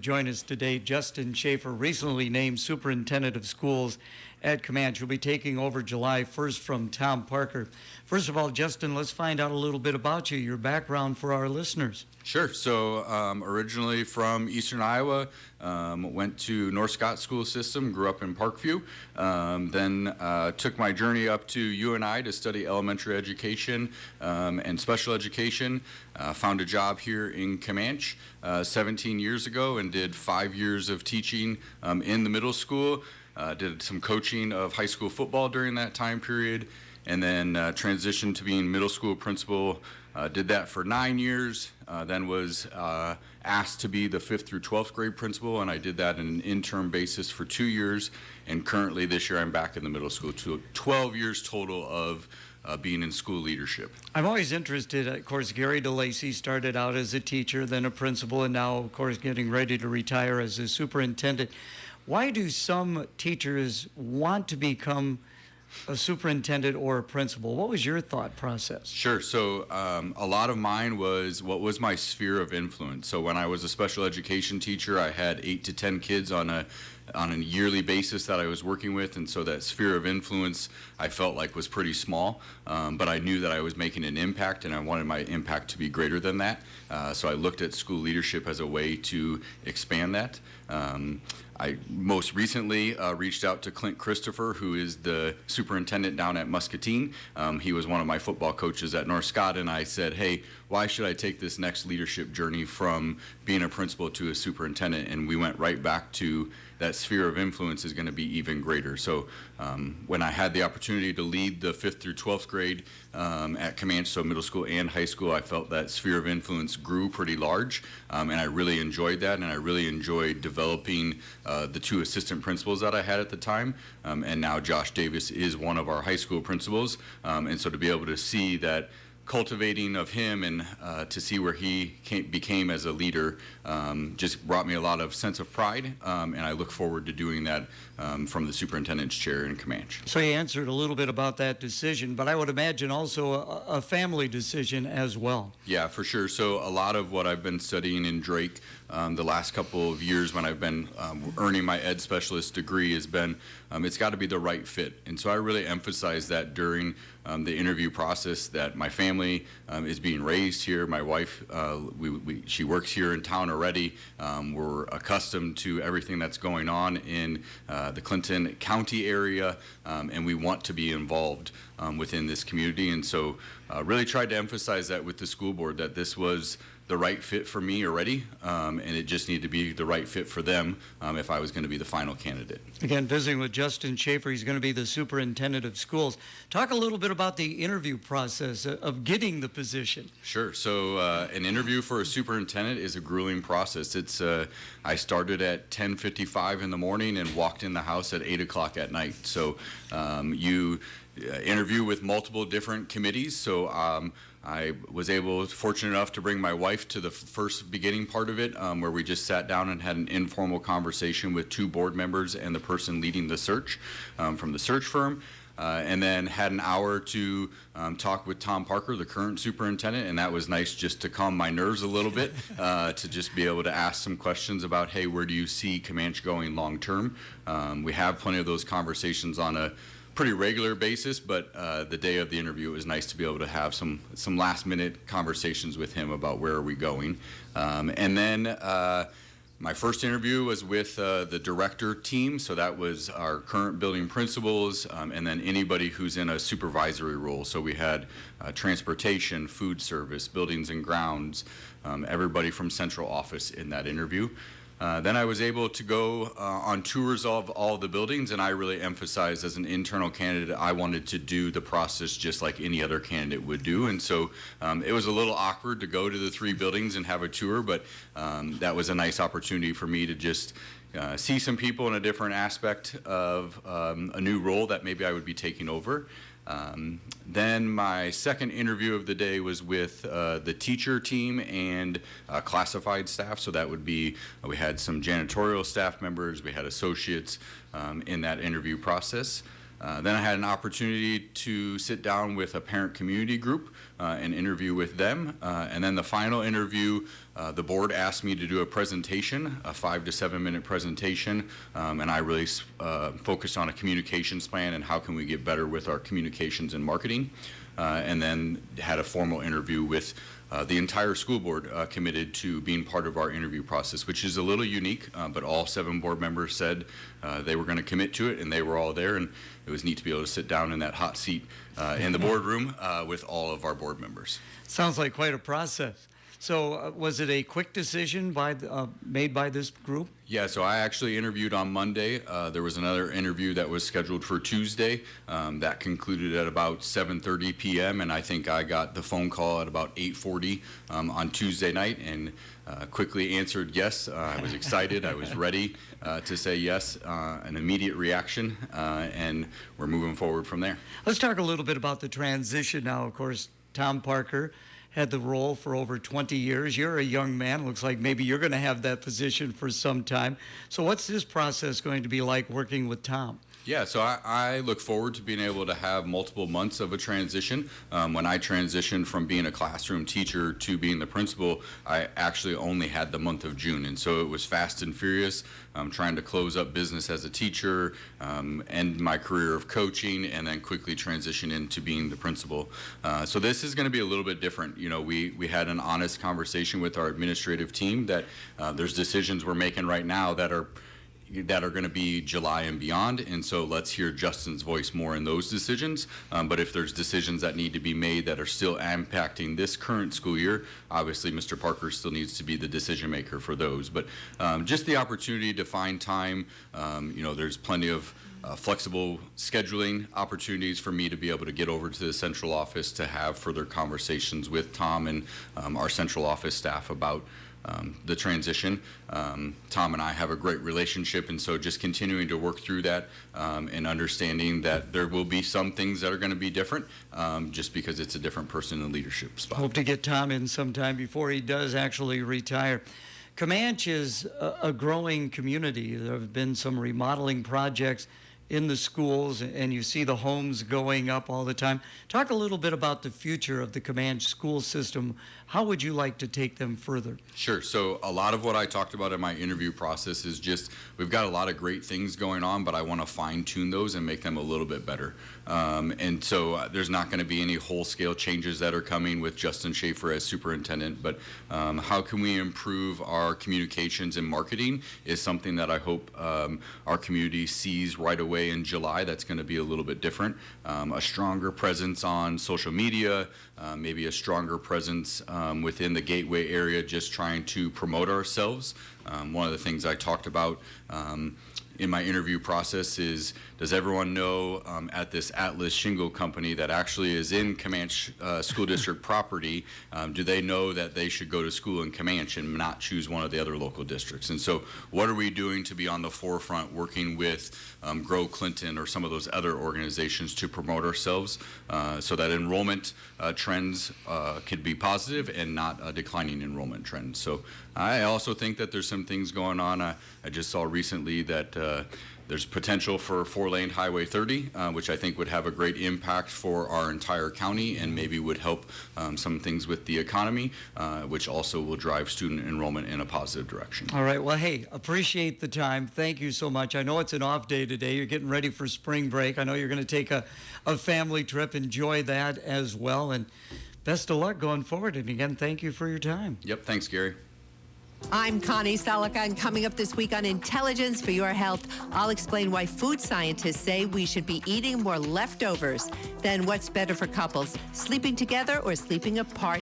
Join us today, Justin Shaffer, recently named Superintendent of Schools at Camanche. Will be taking over July 1st from Tom Parker. First of all, Justin, let's find out a little bit about you, your background for our listeners. Sure. So originally from Eastern Iowa, went to North Scott School System, grew up in Parkview, then took my journey up to UNI to study elementary education and special education. Found a job here in Camanche 17 years ago and did 5 years of teaching in the middle school. Did some coaching of high school football during that time period, and then transitioned to being middle school principal. Did that for 9 years, then was asked to be the 5th through 12th grade principal, and I did that on an interim basis for 2 years, and currently this year I'm back in the middle school. 12 years total of being in school leadership. I'm always interested, of course, Gary DeLacy started out as a teacher, then a principal, and now, of course, getting ready to retire as a superintendent. Why do some teachers want to become a superintendent or a principal? What was your thought process? Sure. So a lot of mine was what was my sphere of influence. So when I was a special education teacher, I had 8 to 10 kids on a yearly basis that I was working with, and so that sphere of influence I felt like was pretty small, but I knew that I was making an impact, and I wanted my impact to be greater than that. So I looked at school leadership as a way to expand that. I most recently reached out to Clint Christopher, who is the superintendent down at Muscatine. He was one of my football coaches at North Scott, and I said, hey, why should I take this next leadership journey from being a principal to a superintendent? And we went right back to that sphere of influence is going to be even greater. So when I had the opportunity to lead the 5th through 12th grade at Camanche, so middle school and high school, I felt that sphere of influence grew pretty large, and I really enjoyed that, and I really enjoyed developing the 2 assistant principals that I had at the time, and now Josh Davis is one of our high school principals, and so to be able to see that cultivating of him and to see where he became as a leader just brought me a lot of sense of pride, and I look forward to doing that from the superintendent's chair in Camanche. So you answered a little bit about that decision, but I would imagine also a family decision as well. Yeah, for sure. So a lot of what I've been studying in Drake the last couple of years when I've been earning my ed specialist degree has been it's got to be the right fit. And so I really emphasize that during the interview process, that my family is being raised here. My wife, she works here in town already. We're accustomed to everything that's going on in the Clinton County area, and we want to be involved within this community. And so really tried to emphasize that with the school board, that this was the right fit for me already, and it just needed to be the right fit for them if I was going to be the final candidate. Again, visiting with Justin Shaffer, he's going to be the superintendent of schools. Talk a little bit about the interview process of getting the position. Sure. So an interview for a superintendent is a grueling process. It's I started at 10:55 in the morning and walked in the house at 8 o'clock at night. So you interview with multiple different committees. So I was fortunate enough to bring my wife to the first beginning part of it, where we just sat down and had an informal conversation with 2 board members and the person leading the search from the search firm. And then had an hour to talk with Tom Parker, the current superintendent, and that was nice just to calm my nerves a little bit, to just be able to ask some questions about, hey, where do you see Camanche going long term? We have plenty of those conversations on a pretty regular basis, but the day of the interview, it was nice to be able to have some last minute conversations with him about where are we going. And then my first interview was with the director team, so that was our current building principals, and then anybody who's in a supervisory role. So we had transportation, food service, buildings and grounds, everybody from central office in that interview. Then I was able to go on tours of all the buildings, and I really emphasized as an internal candidate, I wanted to do the process just like any other candidate would do. And so it was a little awkward to go to the 3 buildings and have a tour, but that was a nice opportunity for me to just see some people in a different aspect of a new role that maybe I would be taking over. Then my second interview of the day was with the teacher team and classified staff. So that would be, we had some janitorial staff members, we had associates in that interview process. Then I had an opportunity to sit down with a parent community group and interview with them. And then the final interview, the board asked me to do a presentation, a 5 to 7 minute presentation, and I really focused on a communications plan and how can we get better with our communications and marketing. And then had a formal interview with the entire school board committed to being part of our interview process, which is a little unique, but all 7 board members said they were going to commit to it, and they were all there, and it was neat to be able to sit down in that hot seat in the boardroom with all of our board members. Sounds like quite a process. So was it a quick decision made by this group? Yeah, so I actually interviewed on Monday. There was another interview that was scheduled for Tuesday. That concluded at about 7:30 p.m. and I think I got the phone call at about 8:40 on Tuesday night and quickly answered yes. I was excited. I was ready to say yes, an immediate reaction, and we're moving forward from there. Let's talk a little bit about the transition now. Of course, Tom Parker had the role for over 20 years. You're a young man. Looks like maybe you're going to have that position for some time. So what's this process going to be like working with Tom? Yeah, so I look forward to being able to have multiple months of a transition. When I transitioned from being a classroom teacher to being the principal, I actually only had the month of June, and so it was fast and furious, trying to close up business as a teacher, end my career of coaching, and then quickly transition into being the principal. So this is going to be a little bit different. You know, we had an honest conversation with our administrative team that there's decisions we're making right now that are going to be July and beyond, and so let's hear Justin's voice more in those decisions. But if there's decisions that need to be made that are still impacting this current school year, obviously Mr. Parker still needs to be the decision maker for those. But just the opportunity to find time, you know, there's plenty of flexible scheduling opportunities for me to be able to get over to the central office to have further conversations with Tom and our central office staff about the transition. Tom and I have a great relationship, and so just continuing to work through that and understanding that there will be some things that are going to be different just because it's a different person in leadership spot. Hope to get Tom in sometime before he does actually retire. Camanche is a growing community. There have been some remodeling projects in the schools, and you see the homes going up all the time. Talk a little bit about the future of the Camanche school system. How would you like to take them further? Sure. So a lot of what I talked about in my interview process is just we've got a lot of great things going on, but I want to fine tune those and make them a little bit better. And so there's not going to be any whole-scale changes that are coming with Justin Shaffer as superintendent, but how can we improve our communications and marketing is something that I hope our community sees right away in July. That's going to be a little bit different. A stronger presence on social media, maybe a stronger presence within the Gateway area, just trying to promote ourselves. One of the things I talked about in my interview process is, does everyone know at this Atlas Shingle Company that actually is in Camanche School District property, do they know that they should go to school in Camanche and not choose one of the other local districts? And so what are we doing to be on the forefront working with Grow Clinton or some of those other organizations to promote ourselves so that enrollment trends could be positive and not a declining enrollment trend? So I also think that there's some things going on. I just saw recently that there's potential for 4-lane Highway 30, which I think would have a great impact for our entire county and maybe would help some things with the economy, which also will drive student enrollment in a positive direction. All right. Well, hey, appreciate the time. Thank you so much. I know it's an off day today. You're getting ready for spring break. I know you're going to take a family trip. Enjoy that as well. And best of luck going forward. And again, thank you for your time. Yep. Thanks, Gary. I'm Connie Salika, and coming up this week on Intelligence for Your Health, I'll explain why food scientists say we should be eating more leftovers. Then what's better for couples, sleeping together or sleeping apart?